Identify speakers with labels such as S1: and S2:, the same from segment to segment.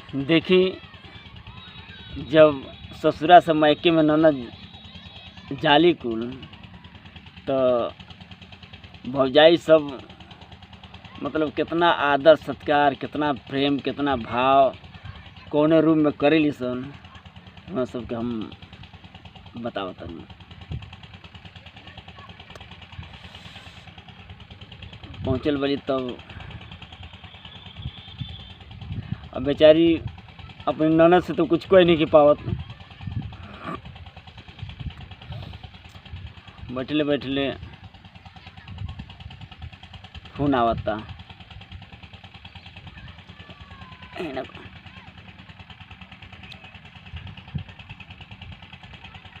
S1: देखी, जब ससुरा से मायके में ननद जाली कुल तो भौजाई सब मतलब कितना आदर सत्कार, कितना प्रेम, कितना भाव कौने रूप में करेली सन, वहाँ सबके हम बतावत तनी। पहुँचल बड़ी तब अब बेचारी अपनी ननद से तो कुछ कोई नहीं की पावत। बैठले बैठले फोन आवता,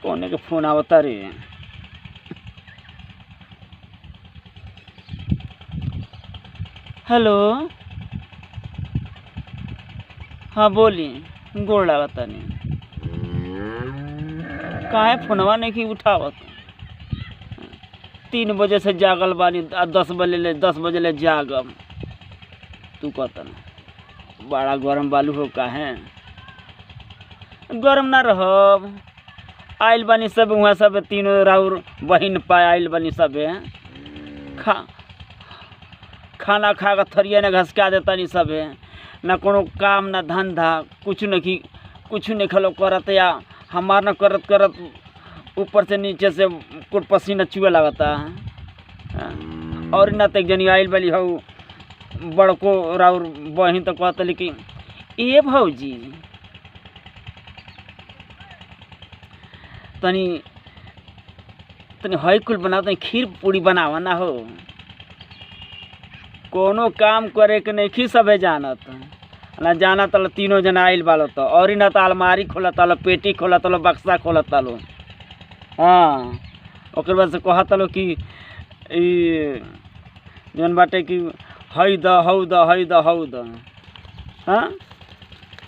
S1: कोने के फोन आवता रे। हेलो, हाँ बोली, गोड़ लागता नहीं, काहे फोनवा नहीं की उठावत? 3 बजे से जागल बानी, 10 बजे ले जागम। तू कहता ना बड़ा गरम बालू हो, काहे गरम ना रहब? आइल बानी सब वहाँ, सब तीनों राउर बहिन पाए आइल बानी सब। खाना खा कर थरिया ने घसका देता नहीं सब, ना कोनो काम ना धंधा, कुछ नहीं खलो करत, या हमार न करत करत ऊपर से नीचे से कुछ पसीना चुए लगता। और ना तक जनी आइल वाली हो बड़को राउर बहिन तो कहतली कि ए भौजी तनी हई कुल बनाओ, तनी खीर पूरी बनावा ना हो। कोनो काम करे के नहीं खी सबे जानत ना, जानत ल तीनों जना आइल बालो तो, और ना तो अलमारी खोलत लो, पेटी खोलत लो, बक्सा खोलत लो। हाँ, ओकर बाद से कहत लो कि जन बाटे कि हई द हऊ द। हाँ,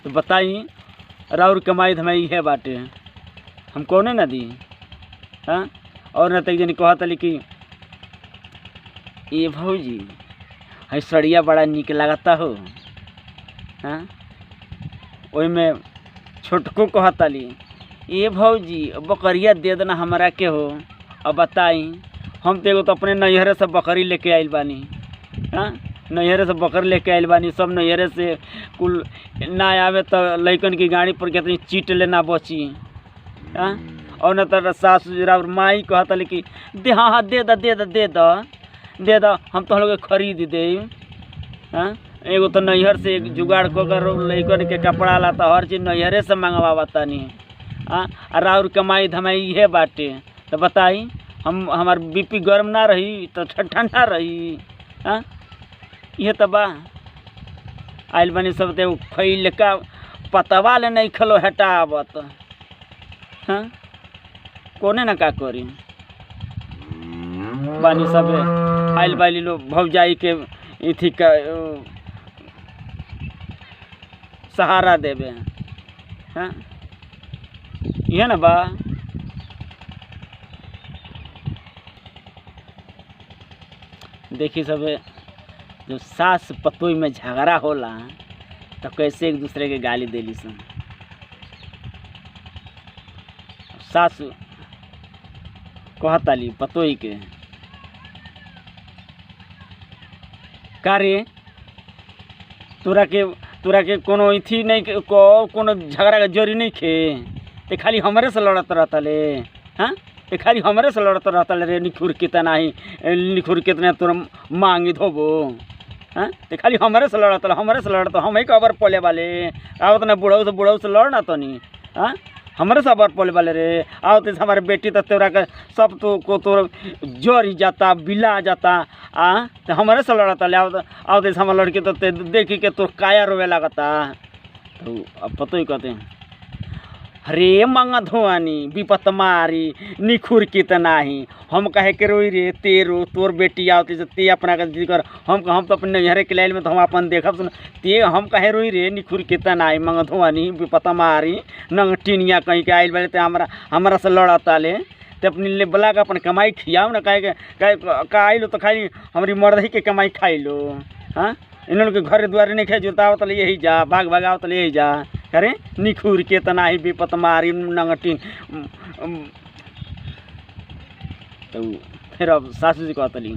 S1: तो बताई राउर कमाई धमाई है बाटे, हम कौने ना दी? हाँ, और न तक जनी कहत ली कि ये भौजी हई सड़िया बड़ा निक लगता हो। हाँ, ओई में छोटको कहतली ये भौजी बकरिया दे देना हमरा के हो। अब बताई, हम तो एगो तो अपने नैहरे से बकरी लेके आइल बानी। हाँ, नैहरे से बकरी लेके आइल बानी, सब नैहरे से कुल ना आवे तो लइकन की गाड़ी पर कितनी चीट लेना बची। हाँ, और न तो सासू और माई कहतली कि दे, हाँ दे द हम तो लोग खरीद दे। हाँ, एगो तो नैहर से एक जुगाड़ कर लइकन के कपड़ा लाता हर चीज़ नैहरे से मंगवावा तनी। हाँ, राउर कमाई धमाई है बाटे, तो बताई हमार बीपी गर्म ना रही तो ठंडा रही। हाँ, ये तो बा आइल बनी सब ते खैल का पतवा ले नहीं खलो हटावत। हाँ, कोने ना का करी बानी सब आइल बाली लो भौजाई के इथी का सहारा देवे। हाँ, ये ना बा। देखी सब जो सास पतोई में झगड़ा होला तो कैसे एक दूसरे के गाली देली सन। सास कहताली पतोई के का रे, तोरा के कोनो इथी नहीं कोनो झगड़ा के जरी नहीं खे, ते खाली हमरे से लड़त रहता ले। हाँ, ते खाली हमरे से लड़त रहता ले रे, निखुर कितना तोर मांगी धोबो। हाँ, ते खाली हमरे से लड़त हम ही कबर पोले वाले आवत ना, बुढ़ऊ से लड़ना तो नहीं। हाँ, हमरे से अबर पोले वाले रे, आवत हमारे बेटी तो तोरा का सब तो को तोर जरी जाता, बिला जाता। तो हमरे से लड़ता ले, आवत हमारे लड़के तो देखी के तोर काया रोवे लगता। तो अब पतो ही कहते हैं, अरे मंगा धोआनी विपत मारी निखुर कितना ही, हम कहे के रोई रे तेरो तोर बेटी आवती से ते अपना का जिक्र हम तो अपने नैहरे के लाइल में तो हम अपन देखब सुन ते हम कहे रोई रे निखुर कितना ही, मंगा धोआनी विपत मारी नंग टिनिया कहीं के आइल वाले ते हमरा से लड़ता ले, ते अपनी ले बला का अपन कमाई खियाओ ना, कहे का आइलो तो खाली हमारी मर्द ही के कमाई खाई लो। हाँ, इन लोग के घर द्वारे नहीं खे जोताओ तो यही जा, भाग भगाओ तो यही जा करे निखुर के तना ही विपत मारी नंगटी। तो फिर अब सासू जी कहतली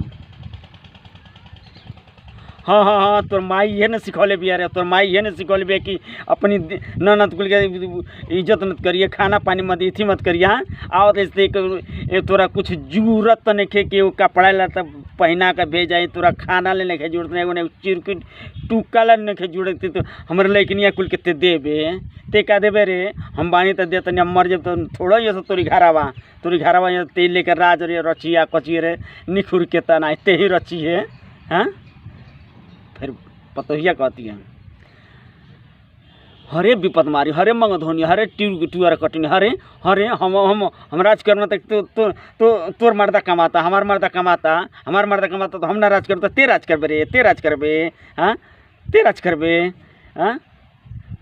S1: हाँ हाँ हाँ तोर माई ये न सिखौले बिया रे, तोर माई ये न सिखौले बिया कि अपनी ननद कुल के इज्जत मत करिए, खाना पानी मत इथी मत करिए। हाँ आवत ऐसे तोरा कुछ जरूरत तो नहीं खे कि वो कपड़ा ला तब पहना के भेजाई, तोरा खाना ले नहीं खे जरूरत नहीं, एगो चिरकुट टूका ला नहीं खे जरूरत तो हमारे लैकनिया कुल के ते देबे, ते का देबे रे, हम बानी तो दे तनी मर जब तो थोड़ा ये तोरी घरावा ये तेल लेकर राज रे रचिया कचिए रे निखुर के तना ते ही रची है। हाँ फिर पतोहिया कहती है हरे विपत मारी, हरे मंग धोनी, हरे टूअर कटनी, हरे हरे हम राज करना तक तोर मर्दा कमाता, हमार मर्दा कमाता तो हम ना राज करता, ते राज करबे रे, ते राज करबे। हाँ ते राज करबे। हाँ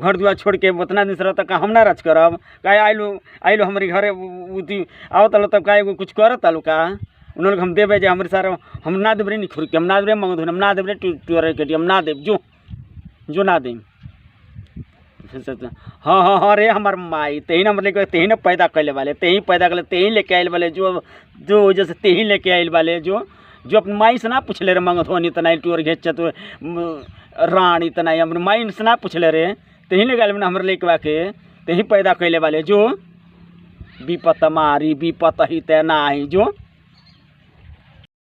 S1: घर दुआर छोड़ के उतना दिन से रहता का हम ना राज करब, का आइलो हमारे घरे उती आओ तलो तब का एगो कुछ करत आलू का उन्होंने हम देवे जे हमारे सारा हम ना देवे नहीं खुर के, हम ना देवे मंग धोनी, हम ना देवे टूअर कटी, हम ना देव जो ना दें। हाँ हाँ हाँ रे हमार माई तेही ना मतलब तेही ना पैदा कैले वाले, तेही पैदा कर तेही लेके आयल वाले, जो वजह से तेही लेके आयल वाले, जो अपनी माई से ना पूछले रे मंग धोनी तना टूअर घेच तो रानी तना हमारे माई से ना पूछले रे, तेही ले गए हमारे लेके के तेही पैदा कैले वाले, जो विपत मारी विपत ही ते ना ही जो